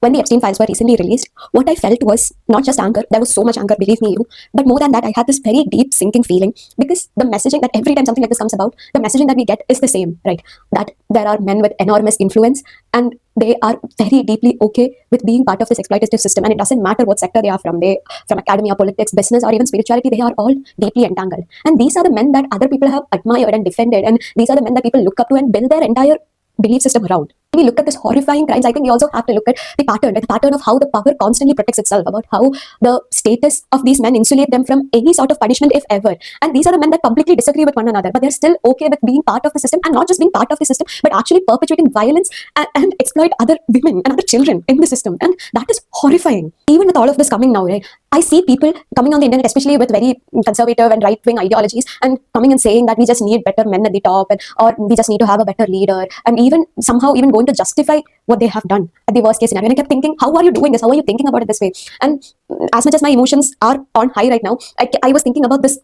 When the Epstein files were recently released, what I felt was not just anger, there was so much anger, believe me, you, but more than that, I had this very deep sinking feeling because the messaging that every time something like this comes about, the messaging that we get is the same, right? That there are men with enormous influence and they are very deeply okay with being part of this exploitative system. And it doesn't matter what sector they are from, from academia, politics, business, or even spirituality, they are all deeply entangled. And these are the men that other people have admired and defended. And these are the men that people look up to and build their entire belief system around. When we look at this horrifying crimes, I think we also have to look at the pattern of how the power constantly protects itself, about how the status of these men insulate them from any sort of punishment, if ever. And these are the men that publicly disagree with one another, but they're still okay with being part of the system, and not just being part of the system, but actually perpetuating violence and exploit other women and other children in the system. And that is horrifying. Even with all of this coming now, right, I see people coming on the internet, especially with very conservative and right-wing ideologies, and coming and saying that we just need better men at the top, or we just need to have a better leader, and even somehow even going to justify what they have done at the worst case scenario. And I kept thinking, how are you doing this? How are you thinking about it this way? And as much as my emotions are on high right now, I was thinking about this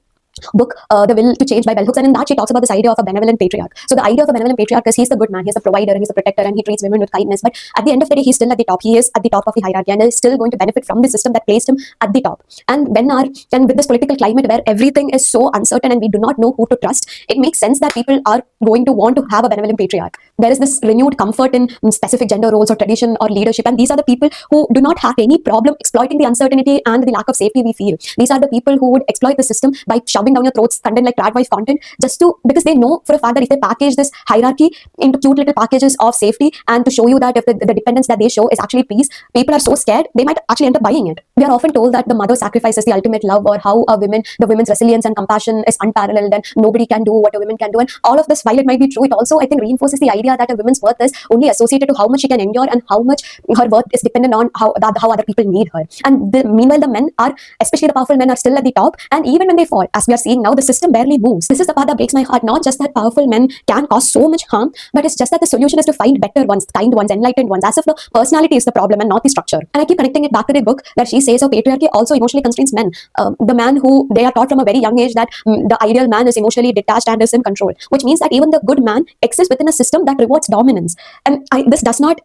book, The Will to Change by Bell Hooks, and in that she talks about this idea of a benevolent patriarch. So the idea of a benevolent patriarch is he's the good man, he's the provider, and he's the protector, and he treats women with kindness. But at the end of the day, he's still at the top. He is at the top of the hierarchy, and is still going to benefit from the system that placed him at the top. And with this political climate where everything is so uncertain and we do not know who to trust, it makes sense that people are going to want to have a benevolent patriarch. There is this renewed comfort in specific gender roles or tradition or leadership, and these are the people who do not have any problem exploiting the uncertainty and the lack of safety we feel. These are the people who would exploit the system by shoving down your throats content like rat wife content, because they know for a fact that if they package this hierarchy into cute little packages of safety and to show you that if the dependence that they show is actually peace, people are so scared they might actually end up buying it. We are often told that the mother sacrifice is the ultimate love, or how the women's resilience and compassion is unparalleled and nobody can do what a woman can do. And all of this, while it might be true, it also, I think, reinforces the idea that a woman's worth is only associated to how much she can endure and how much her worth is dependent on how other people need her. And meanwhile, the men are, especially the powerful men, are still at the top, and even when they fall, as we are seeing now, the system barely moves. This is the part that breaks my heart. Not just that powerful men can cause so much harm, but it's just that the solution is to find better ones, kind ones, enlightened ones, as if the personality is the problem and not the structure. And I keep connecting it back to the book where she says how patriarchy also emotionally constrains men. The man who they are taught from a very young age that the ideal man is emotionally detached and is in control, which means that even the good man exists within a system that rewards dominance. And this does not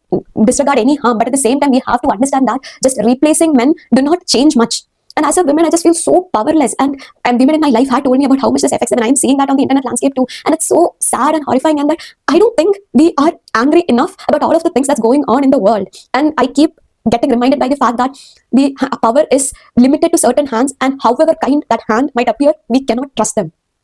disregard any harm, but at the same time, we have to understand that just replacing men do not change much. And as a woman, I just feel so powerless. And women in my life had told me about how much this affects them. And I'm seeing that on the internet landscape too. And it's so sad and horrifying. And that I don't think we are angry enough about all of the things that's going on in the world. And I keep getting reminded by the fact that the power is limited to certain hands. And however kind that hand might appear, we cannot trust them.